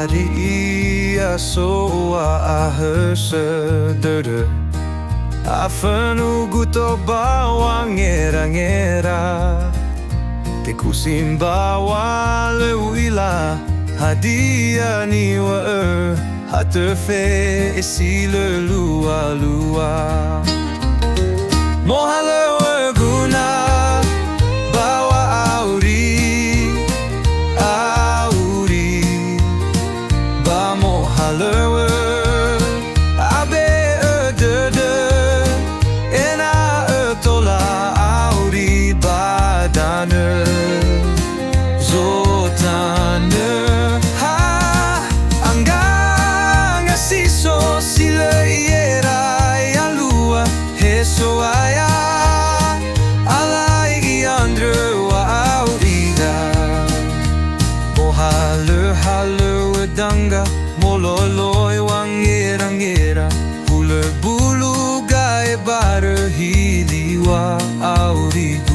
hadiah soa aheseder Afenu guto bawang ngera-ngera Teku simbawa lewila hadiah niwa hatefe esi lelua-lua Mohalöwö Guna Ba Wa'auri Auri Ba Mohalöwö Auri Ba Zotane ha anggang asiso sila iera ya lua heso aya alai andre wa aurida Mohalöwö danga mololoi wangera-ngera hule bulu gai barhili wa aurigu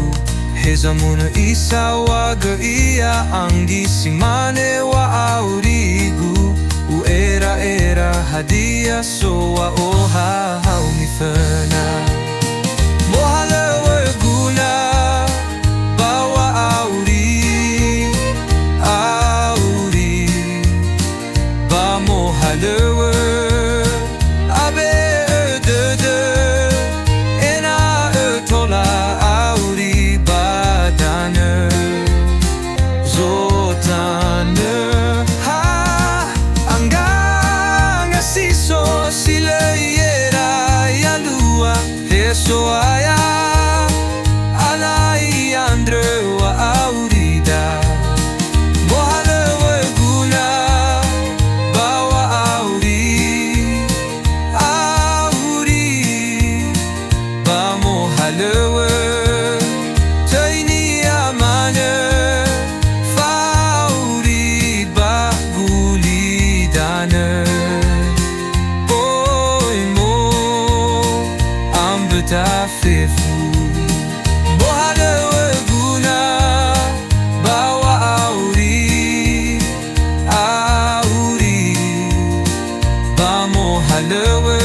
Hezamuna isawa ia anggi simane wa aurigu Uera hadiah soa oha haumifena Mohalöwö Guna Ba Wa'auri Auri Ba Mohalöwö So aya alai andre wa aurida Mohalöwö Guna Ba Wa'auri Auri Ba Mohalöwö Tainia mane fauri ba gulidane Tafifu Mohalöwö Guna Ba Wa'auri Auri Ba Mohalöwö